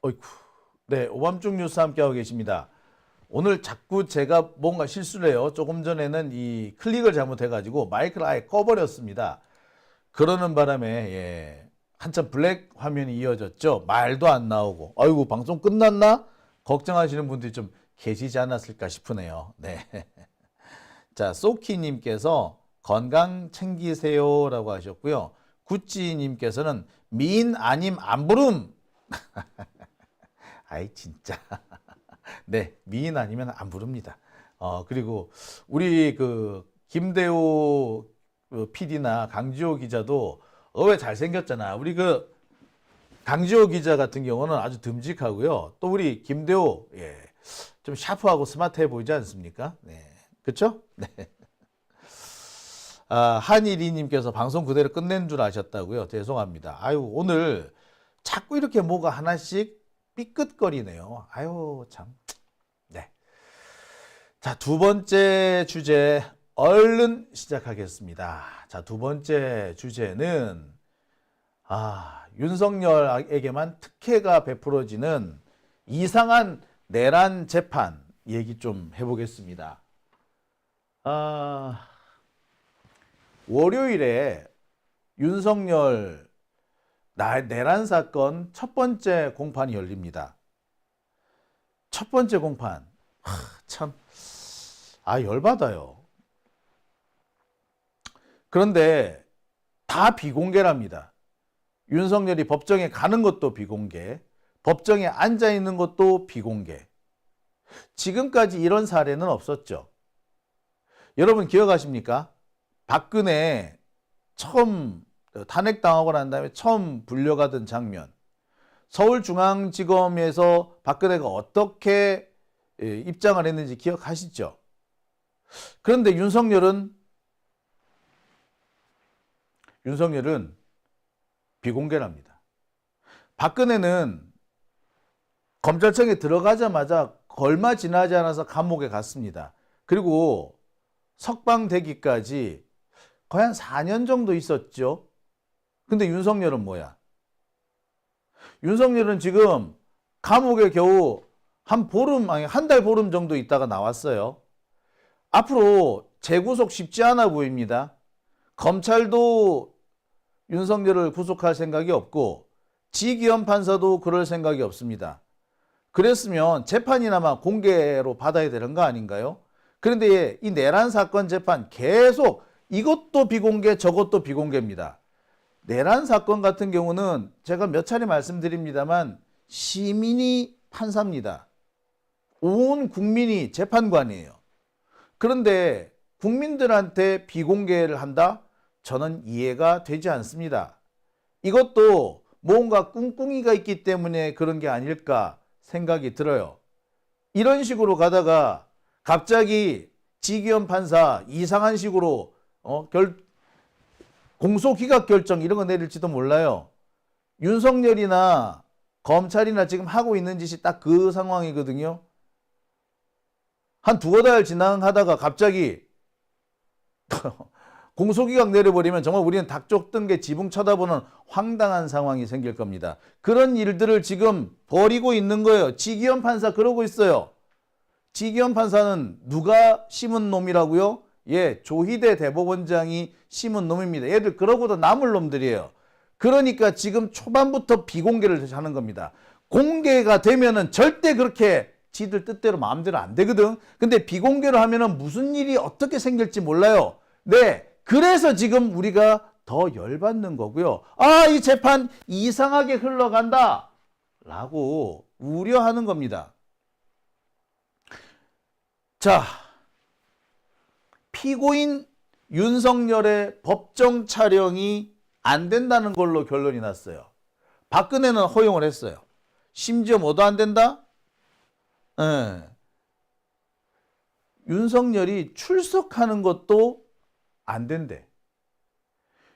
어이쿠. 네, 오밤중 뉴스 함께하고 계십니다. 오늘 자꾸 제가 뭔가 실수를 해요. 조금 전에는 이 클릭을 잘못해가지고 마이크를 아예 꺼버렸습니다. 그러는 바람에 한참 블랙 화면이 이어졌죠. 말도 안 나오고. 아이고, 방송 끝났나? 걱정하시는 분들이 좀 계시지 않았을까 싶으네요. 네. 자, 소키님께서 건강 챙기세요라고 하셨고요. 구찌님께서는 미인 아님 안 부름. 아이 진짜. 네, 미인 아니면 안 부릅니다. 그리고 우리 그 김대호 PD나 강지호 기자도 왜 잘생겼잖아. 우리 그 강지호 기자 같은 경우는 아주 듬직하고요. 또 우리 김대호 좀 샤프하고 스마트해 보이지 않습니까? 네, 그렇죠? 네. 한일이님께서 방송 그대로 끝낸 줄 아셨다고요. 죄송합니다. 아유, 오늘 자꾸 이렇게 뭐가 하나씩 삐끗거리네요. 아유, 참. 네. 자, 두 번째 주제 얼른 시작하겠습니다. 자, 두 번째 주제는 윤석열에게만 특혜가 베풀어지는 이상한 내란 재판 얘기 좀 해보겠습니다. 월요일에 윤석열 내란 사건 첫 번째 공판이 열립니다. 첫 번째 공판. 참, 열받아요. 그런데 다 비공개랍니다. 윤석열이 법정에 가는 것도 비공개, 법정에 앉아 있는 것도 비공개. 지금까지 이런 사례는 없었죠. 여러분 기억하십니까? 박근혜 처음 탄핵당하고 난 다음에 처음 불려가던 장면. 서울중앙지검에서 박근혜가 어떻게 입장을 했는지 기억하시죠? 그런데 윤석열은 비공개랍니다. 박근혜는 검찰청에 들어가자마자 얼마 지나지 않아서 감옥에 갔습니다. 그리고 석방되기까지 거의 한 4년 정도 있었죠. 근데 윤석열은 뭐야? 윤석열은 지금 감옥에 겨우 한 달 보름 정도 있다가 나왔어요. 앞으로 재구속 쉽지 않아 보입니다. 검찰도 윤석열을 구속할 생각이 없고 지기현 판사도 그럴 생각이 없습니다. 그랬으면 재판이나마 공개로 받아야 되는 거 아닌가요? 그런데 이 내란 사건 재판 계속 이것도 비공개 저것도 비공개입니다. 내란 사건 같은 경우는 제가 몇 차례 말씀드립니다만 시민이 판사입니다. 온 국민이 재판관이에요. 그런데 국민들한테 비공개를 한다? 저는 이해가 되지 않습니다. 이것도 뭔가 꿍꿍이가 있기 때문에 그런 게 아닐까 생각이 들어요. 이런 식으로 가다가 갑자기 지기현 판사 이상한 식으로 공소기각 결정 이런 거 내릴지도 몰라요. 윤석열이나 검찰이나 지금 하고 있는 짓이 딱 그 상황이거든요. 한 두어 달 지나가다가 갑자기 공소기각 내려버리면 정말 우리는 닭쪽 뜬 게 지붕 쳐다보는 황당한 상황이 생길 겁니다. 그런 일들을 지금 벌이고 있는 거예요. 지기현 판사 그러고 있어요. 지기현 판사는 누가 심은 놈이라고요? 조희대 대법원장이 심은 놈입니다. 얘들 그러고도 남을 놈들이에요. 그러니까 지금 초반부터 비공개를 하는 겁니다. 공개가 되면은 절대 그렇게 지들 뜻대로 마음대로 안 되거든. 근데 비공개로 하면은 무슨 일이 어떻게 생길지 몰라요. 네. 그래서 지금 우리가 더 열받는 거고요. 이 재판 이상하게 흘러간다 라고 우려하는 겁니다. 자, 피고인 윤석열의 법정 촬영이 안 된다는 걸로 결론이 났어요. 박근혜는 허용을 했어요. 심지어 뭐도 안 된다? 윤석열이 출석하는 것도 안 된대.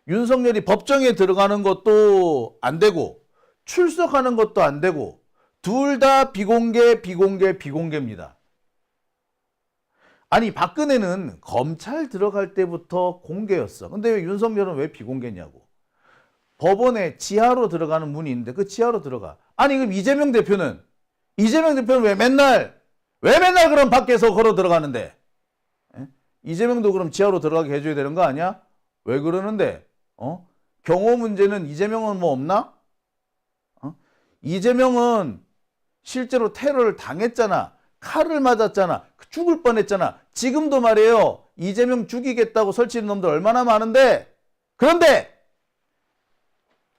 윤석열이 법정에 들어가는 것도 안 되고 출석하는 것도 안 되고 둘 다 비공개입니다. 아니 박근혜는 검찰 들어갈 때부터 공개였어. 근데 왜 윤석열은 왜 비공개냐고. 법원에 지하로 들어가는 문이 있는데 그 지하로 들어가. 아니 그럼 이재명 대표는 왜 맨날 그럼 밖에서 걸어 들어가는데? 예? 이재명도 그럼 지하로 들어가게 해줘야 되는 거 아니야? 왜 그러는데? 경호 문제는 이재명은 뭐 없나? 이재명은 실제로 테러를 당했잖아. 칼을 맞았잖아. 죽을 뻔했잖아. 지금도 말이에요. 이재명 죽이겠다고 설치는 놈들 얼마나 많은데. 그런데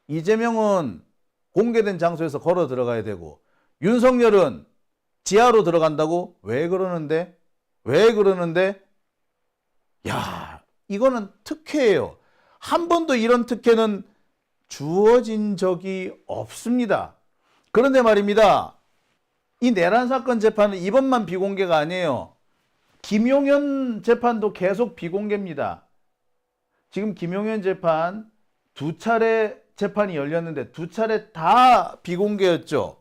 이재명은 공개된 장소에서 걸어 들어가야 되고 윤석열은 지하로 들어간다고? 왜 그러는데? 야, 이거는 특혜예요. 한 번도 이런 특혜는 주어진 적이 없습니다. 그런데 말입니다. 이 내란 사건 재판은 이번만 비공개가 아니에요. 김용현 재판도 계속 비공개입니다. 지금 김용현 재판 두 차례 재판이 열렸는데 두 차례 다 비공개였죠.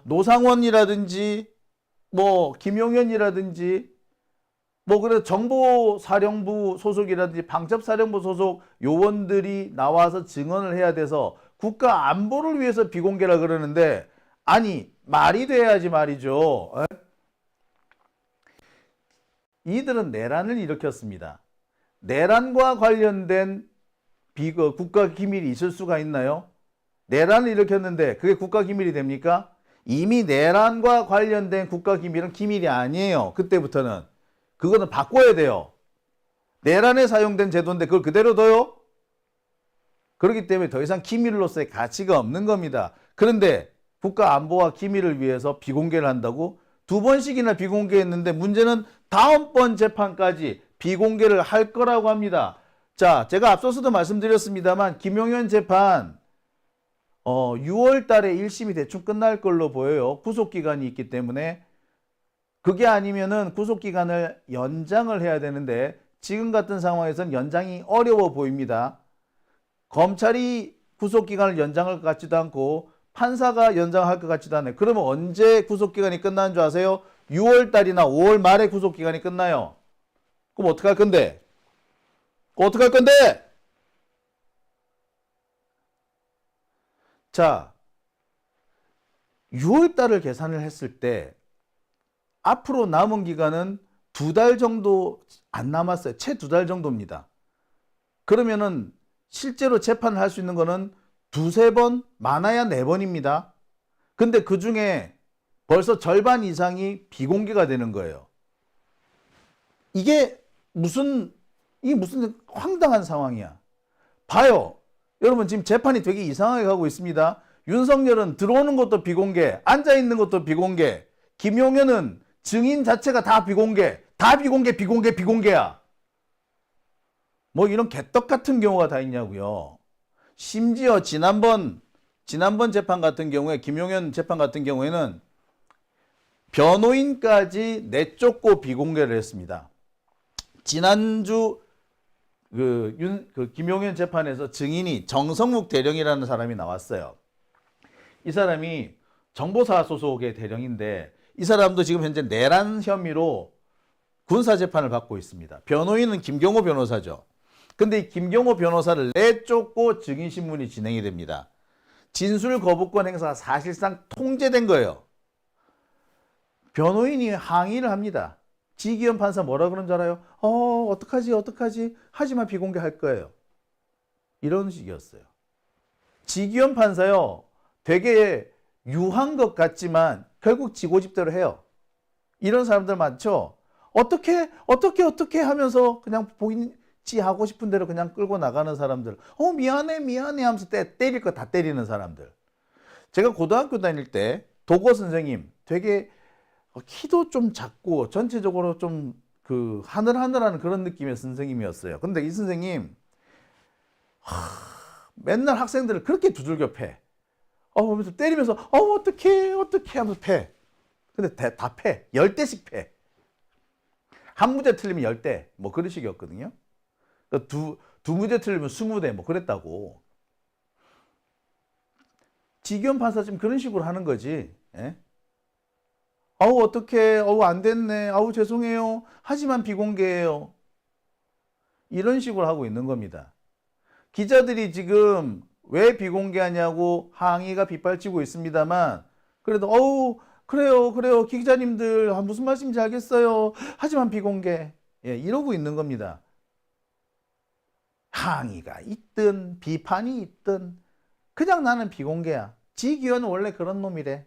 노상원이라든지 뭐 김용현이라든지 뭐 그래서 정보사령부 소속이라든지 방첩사령부 소속 요원들이 나와서 증언을 해야 돼서 국가 안보를 위해서 비공개라 그러는데 아니 말이 돼야지 말이죠. 이들은 내란을 일으켰습니다. 내란과 관련된 국가 기밀이 있을 수가 있나요? 내란을 일으켰는데 그게 국가 기밀이 됩니까? 이미 내란과 관련된 국가 기밀은 기밀이 아니에요. 그때부터는. 그거는 바꿔야 돼요. 내란에 사용된 제도인데 그걸 그대로 둬요? 그렇기 때문에 더 이상 기밀로서의 가치가 없는 겁니다. 그런데 국가 안보와 기밀을 위해서 비공개를 한다고? 두 번씩이나 비공개했는데 문제는 다음번 재판까지 비공개를 할 거라고 합니다. 자, 제가 앞서서도 말씀드렸습니다만 김용현 재판 6월 달에 1심이 대충 끝날 걸로 보여요. 구속기간이 있기 때문에. 그게 아니면은 구속기간을 연장을 해야 되는데 지금 같은 상황에서는 연장이 어려워 보입니다. 검찰이 구속기간을 연장할 것 같지도 않고 판사가 연장할 것 같지도 않아요. 그러면 언제 구속기간이 끝나는 줄 아세요? 6월 달이나 5월 말에 구속기간이 끝나요. 그럼 어떡할 건데? 자, 6월 달을 계산을 했을 때 앞으로 남은 기간은 2달 정도 안 남았어요. 채 2달 정도입니다. 그러면은 실제로 재판을 할 수 있는 거는 2-3번, 많아야 4번입니다. 근데 그 중에 벌써 절반 이상이 비공개가 되는 거예요. 이게 무슨 황당한 상황이야. 봐요. 여러분 지금 재판이 되게 이상하게 가고 있습니다. 윤석열은 들어오는 것도 비공개, 앉아있는 것도 비공개, 김용현은 증인 자체가 다 비공개, 비공개야. 뭐 이런 개떡 같은 경우가 다 있냐고요. 심지어 지난번 재판 같은 경우에 김용현 재판 같은 경우에는 변호인까지 내쫓고 비공개를 했습니다. 지난주 김용현 재판에서 증인이 정성욱 대령이라는 사람이 나왔어요. 이 사람이 정보사 소속의 대령인데 이 사람도 지금 현재 내란 혐의로 군사재판을 받고 있습니다. 변호인은 김경호 변호사죠. 근데 이 김경호 변호사를 내쫓고 증인신문이 진행이 됩니다. 진술 거부권 행사가 사실상 통제된 거예요. 변호인이 항의를 합니다. 지기현 판사 뭐라 그런 줄 알아요? 어떡하지? 하지만 비공개할 거예요. 이런 식이었어요. 지기현 판사요. 되게 유한 것 같지만 결국 지고집대로 해요. 이런 사람들 많죠? 어떻게 하면서 그냥 본인이 하고 싶은 대로 그냥 끌고 나가는 사람들. 미안해 하면서 때릴 거 다 때리는 사람들. 제가 고등학교 다닐 때 도고 선생님 되게 키도 좀 작고 전체적으로 좀 하늘하늘한 그런 느낌의 선생님이었어요. 근데 이 선생님 맨날 학생들을 그렇게 두들겨 패. 보면서 때리면서 어떡해 하면서 패. 근데 다 패. 10대씩 패. 한 문제 틀리면 10대 뭐 그런 식이었거든요. 그러니까 두 문제 틀리면 20대 뭐 그랬다고. 지기현 판사 지금 그런 식으로 하는 거지. 예? 어떡해. 안 됐네. 죄송해요. 하지만 비공개예요. 이런 식으로 하고 있는 겁니다. 기자들이 지금 왜 비공개하냐고 항의가 빗발치고 있습니다만, 그래도 그래요 기자님들 무슨 말씀인지 알겠어요, 하지만 비공개, 이러고 있는 겁니다. 항의가 있든 비판이 있든 그냥 나는 비공개야. 지기현은 원래 그런 놈이래.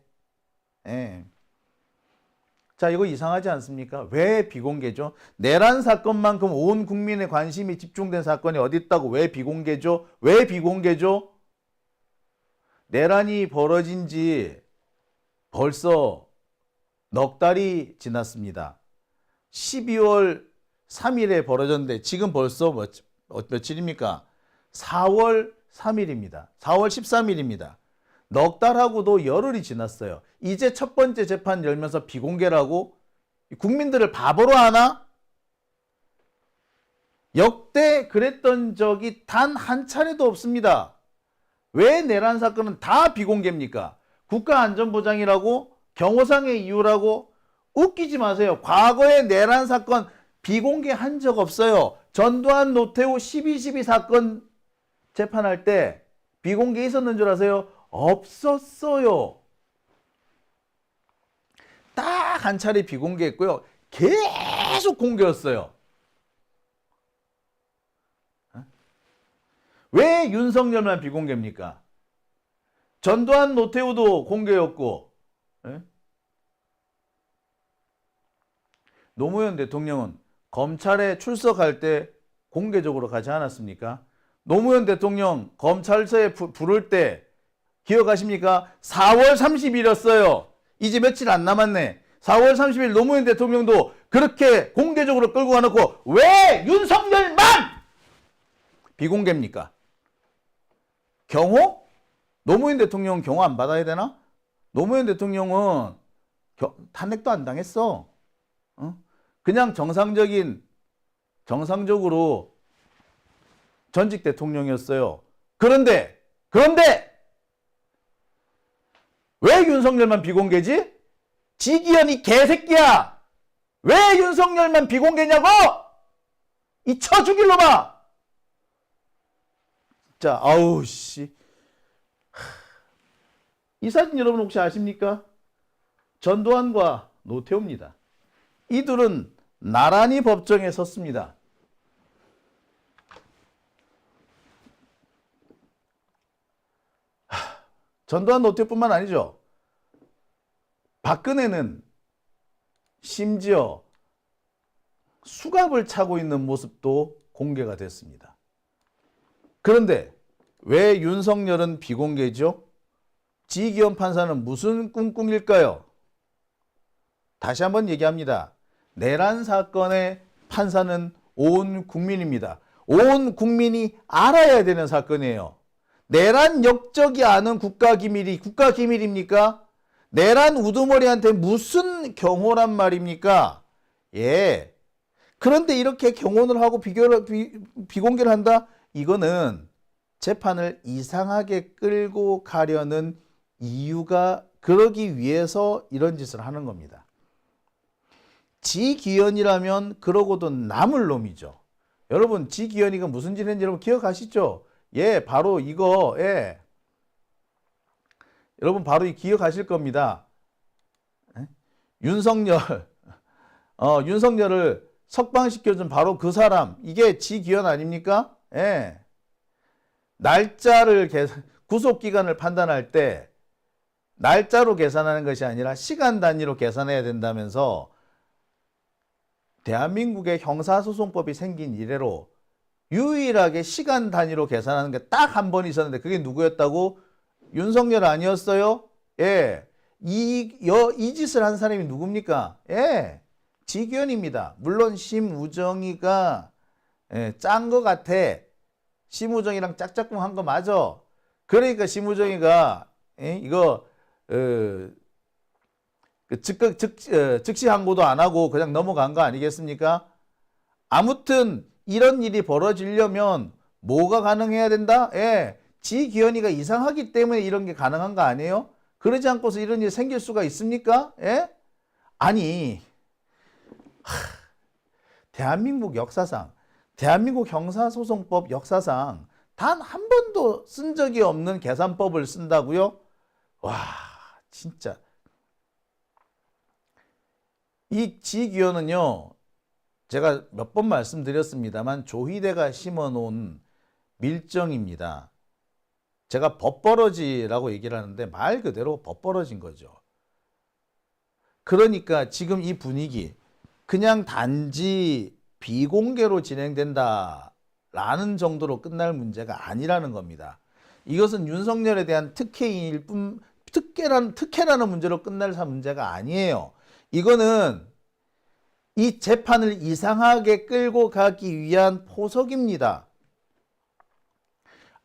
자, 이거 이상하지 않습니까? 왜 비공개죠? 내란 사건만큼 온 국민의 관심이 집중된 사건이 어디 있다고 왜 비공개죠? 왜 비공개죠? 내란이 벌어진 지 벌써 넉 달이 지났습니다. 12월 3일에 벌어졌는데 지금 벌써 며칠입니까? 4월 3일입니다. 4월 13일입니다. 넉 달하고도 열흘이 지났어요. 이제 첫 번째 재판 열면서 비공개라고? 국민들을 바보로 하나? 역대 그랬던 적이 단 한 차례도 없습니다. 왜 내란 사건은 다 비공개입니까? 국가안전보장이라고? 경호상의 이유라고? 웃기지 마세요. 과거에 내란 사건 비공개한 적 없어요. 전두환 노태우 12.12 사건 재판할 때 비공개 있었는 줄 아세요? 없었어요. 딱 한 차례 비공개했고요. 계속 공개였어요. 왜 윤석열만 비공개입니까? 전두환 노태우도 공개였고, 노무현 대통령은 검찰에 출석할 때 공개적으로 가지 않았습니까? 노무현 대통령 검찰서에 부를 때 기억하십니까? 4월 30일이었어요. 이제 며칠 안 남았네. 4월 30일 노무현 대통령도 그렇게 공개적으로 끌고 가놓고 왜 윤석열만 비공개입니까? 경호? 노무현 대통령 경호 안 받아야 되나? 노무현 대통령은 탄핵도 안 당했어. 그냥 정상적으로 전직 대통령이었어요. 그런데 왜 윤석열만 비공개지? 지기현이 개새끼야! 왜 윤석열만 비공개냐고! 이 쳐 죽일 놈아! 자, 아우 씨. 이 사진 여러분 혹시 아십니까? 전두환과 노태우입니다. 이들은 나란히 법정에 섰습니다. 전두환 노태우뿐만 아니죠. 박근혜는 심지어 수갑을 차고 있는 모습도 공개가 됐습니다. 그런데 왜 윤석열은 비공개죠? 지기현 판사는 무슨 꿍꿍일까요? 다시 한번 얘기합니다. 내란 사건의 판사는 온 국민입니다. 온 국민이 알아야 되는 사건이에요. 내란 역적이 아는 국가기밀이 국가기밀입니까? 내란 우두머리한테 무슨 경호란 말입니까? 그런데 이렇게 경호를 하고 비공개를 한다? 이거는 재판을 이상하게 끌고 가려는 이유가, 그러기 위해서 이런 짓을 하는 겁니다. 지기현이라면 그러고도 남을 놈이죠. 여러분, 지기현이가 무슨 짓 했는지 여러분 기억하시죠? 바로 이거, 여러분 바로 기억하실 겁니다. 윤석열을 석방시켜준 바로 그 사람, 이게 지기현 아닙니까? 날짜를 구속기간을 판단할 때 날짜로 계산하는 것이 아니라 시간 단위로 계산해야 된다면서 대한민국의 형사소송법이 생긴 이래로 유일하게 시간 단위로 계산하는 게 딱 한 번 있었는데 그게 누구였다고? 윤석열 아니었어요? 이 짓을 한 사람이 누굽니까? 지기현입니다. 물론 심우정이가 짠 거 같아. 심우정이랑 짝짝꿍 한 거 맞아. 그러니까 심우정이가 이거 즉시 항고도 안 하고 그냥 넘어간 거 아니겠습니까? 아무튼 이런 일이 벌어지려면 뭐가 가능해야 된다? 지기현이가 이상하기 때문에 이런 게 가능한 거 아니에요? 그러지 않고서 이런 일이 생길 수가 있습니까? 아니, 대한민국 역사상 대한민국 형사소송법 역사상 단 한 번도 쓴 적이 없는 계산법을 쓴다고요? 와, 진짜. 이 지기현은요, 제가 몇 번 말씀드렸습니다만 조희대가 심어놓은 밀정입니다. 제가 법버러지라고 얘기를 하는데 말 그대로 법버러진 거죠. 그러니까 지금 이 분위기 그냥 단지 비공개로 진행된다라는 정도로 끝날 문제가 아니라는 겁니다. 이것은 윤석열에 대한 특혜일 뿐, 특혜라는 문제로 끝날 문제가 아니에요. 이거는 이 재판을 이상하게 끌고 가기 위한 포석입니다.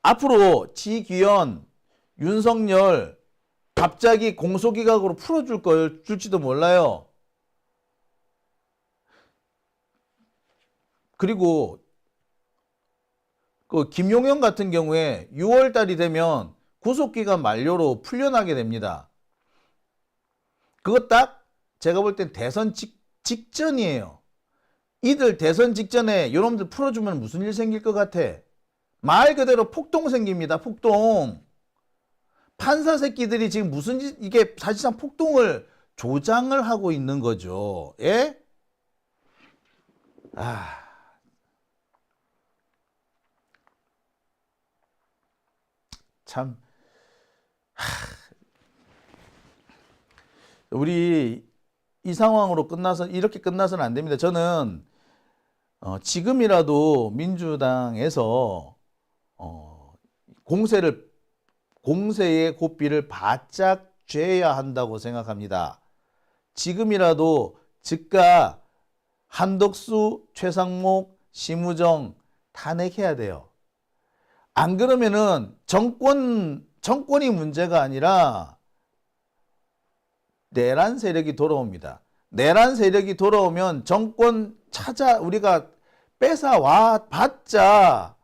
앞으로 지기현, 윤석열 갑자기 공소기각으로 줄지도 몰라요. 그리고 그 김용현 같은 경우에 6월 달이 되면 구속기간 만료로 풀려나게 됩니다. 그거 딱 제가 볼 땐 대선 직전이에요. 이들 대선 직전에 이놈들 풀어주면 무슨 일 생길 것 같아? 말 그대로 폭동 생깁니다. 폭동. 판사 새끼들이 지금 무슨 이게 사실상 폭동을 조장을 하고 있는 거죠. 예? 참. 우리 이 상황으로 이렇게 끝나서는 안 됩니다. 저는 지금이라도 민주당에서 공세의 고삐를 바짝 쬐야 한다고 생각합니다. 지금이라도 즉각 한덕수, 최상목, 심우정 탄핵해야 돼요. 안 그러면은 정권이 문제가 아니라 내란 세력이 돌아옵니다. 내란 세력이 돌아오면 정권 우리가 뺏어와 봤자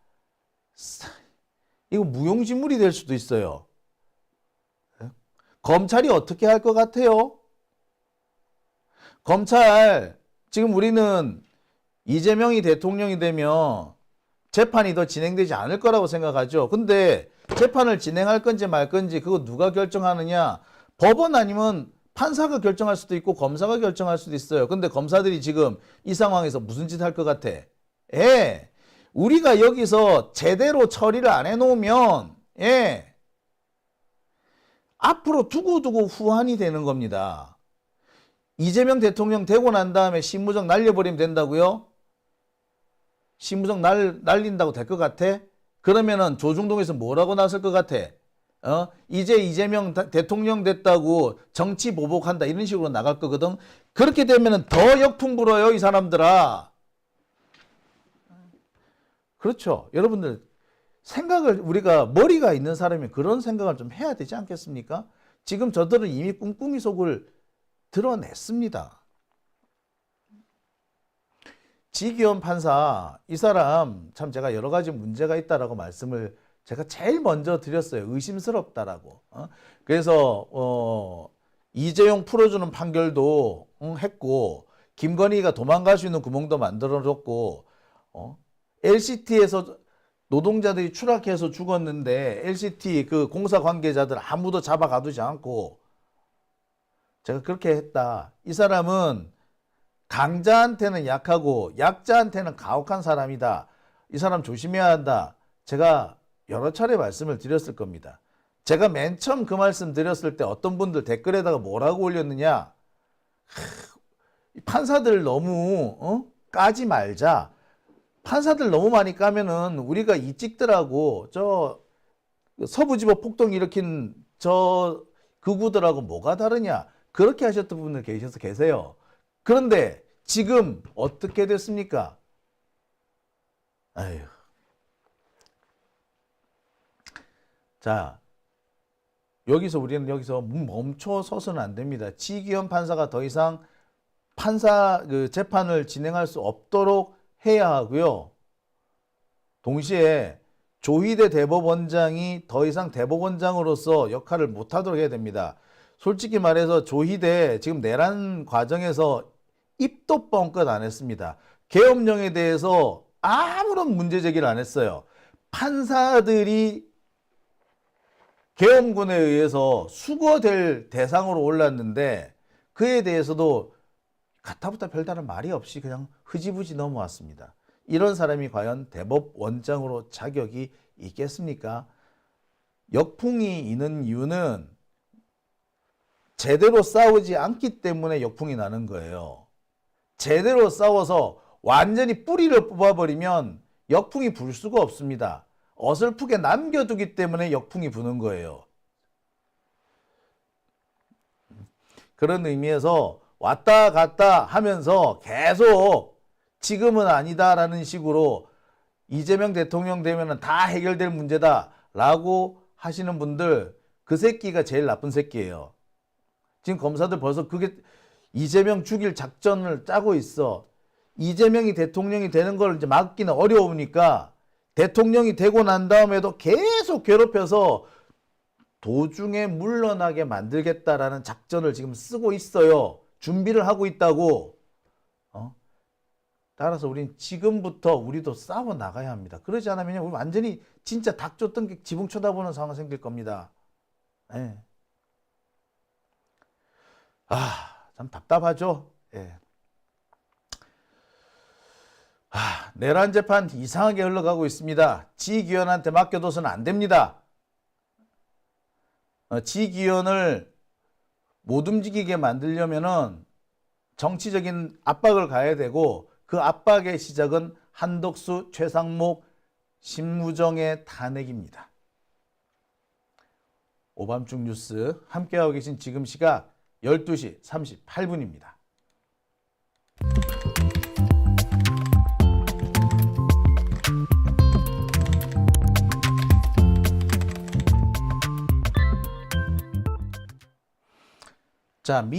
이거 무용지물이 될 수도 있어요. 검찰이 어떻게 할 것 같아요? 검찰, 지금 우리는 이재명이 대통령이 되면 재판이 더 진행되지 않을 거라고 생각하죠. 근데 재판을 진행할 건지 말 건지 그거 누가 결정하느냐? 법원 아니면 판사가 결정할 수도 있고 검사가 결정할 수도 있어요. 근데 검사들이 지금 이 상황에서 무슨 짓 할 것 같아? 우리가 여기서 제대로 처리를 안 해놓으면 앞으로 두고두고 후환이 되는 겁니다. 이재명 대통령 되고 난 다음에 신무정 날려버리면 된다고요? 신무정 날린다고 될 것 같아? 그러면은 조중동에서 뭐라고 나설 것 같아? 이제 이재명 대통령 됐다고 정치 보복한다 이런 식으로 나갈 거거든. 그렇게 되면은 더 역풍 불어요, 이 사람들아. 그렇죠. 여러분들 우리가 머리가 있는 사람이 그런 생각을 좀 해야 되지 않겠습니까? 지금 저들은 이미 꿍꿍이 속을 드러냈습니다. 지기현 판사, 이 사람 참 제가 여러 가지 문제가 있다라고 말씀을 제가 제일 먼저 드렸어요. 의심스럽다라고. 그래서 이재용 풀어주는 판결도 했고, 김건희가 도망갈 수 있는 구멍도 만들어줬고, LCT에서 노동자들이 추락해서 죽었는데 LCT 그 공사 관계자들 아무도 잡아가두지 않고 제가 그렇게 했다. 이 사람은 강자한테는 약하고 약자한테는 가혹한 사람이다. 이 사람 조심해야 한다. 제가 여러 차례 말씀을 드렸을 겁니다. 제가 맨 처음 그 말씀 드렸을 때 어떤 분들 댓글에다가 뭐라고 올렸느냐. 판사들 너무 까지 말자. 판사들 너무 많이 까면은 우리가 이찍들하고 저 서부지법 폭동 일으킨 저 극우들하고 뭐가 다르냐. 그렇게 하셨던 분들 계세요. 그런데 지금 어떻게 됐습니까? 아휴. 자, 우리는 여기서 멈춰 서서는 안 됩니다. 지기현 판사가 더 이상 재판을 진행할 수 없도록 해야 하고요. 동시에 조희대 대법원장이 더 이상 대법원장으로서 역할을 못하도록 해야 됩니다. 솔직히 말해서 조희대 지금 내란 과정에서 입도 뻥끗 안 했습니다. 계엄령에 대해서 아무런 문제 제기를 안 했어요. 판사들이 계엄군에 의해서 수거될 대상으로 올랐는데 그에 대해서도 가타부타 별다른 말이 없이 그냥 흐지부지 넘어왔습니다. 이런 사람이 과연 대법원장으로 자격이 있겠습니까? 역풍이 있는 이유는 제대로 싸우지 않기 때문에 역풍이 나는 거예요. 제대로 싸워서 완전히 뿌리를 뽑아버리면 역풍이 불 수가 없습니다. 어설프게 남겨두기 때문에 역풍이 부는 거예요. 그런 의미에서 왔다 갔다 하면서 계속 지금은 아니다라는 식으로 이재명 대통령 되면 다 해결될 문제다라고 하시는 분들, 그 새끼가 제일 나쁜 새끼예요. 지금 검사들 벌써 그게 이재명 죽일 작전을 짜고 있어. 이재명이 대통령이 되는 걸 이제 막기는 어려우니까 대통령이 되고 난 다음에도 계속 괴롭혀서 도중에 물러나게 만들겠다라는 작전을 지금 쓰고 있어요. 준비를 하고 있다고. 따라서 우린 지금부터 우리도 싸워 나가야 합니다. 그러지 않으면 우리 완전히 진짜 닭 쫓던 게 지붕 쳐다보는 상황이 생길 겁니다. 예. 참 답답하죠. 예. 내란 재판 이상하게 흘러가고 있습니다. 지기현한테 맡겨둬서는 안 됩니다. 지기현을 못 움직이게 만들려면은 정치적인 압박을 가해야 되고, 그 압박의 시작은 한덕수, 최상목, 심무정의 탄핵입니다. 오밤중 뉴스 함께하고 계신 지금 시각 12시 38분입니다. 자,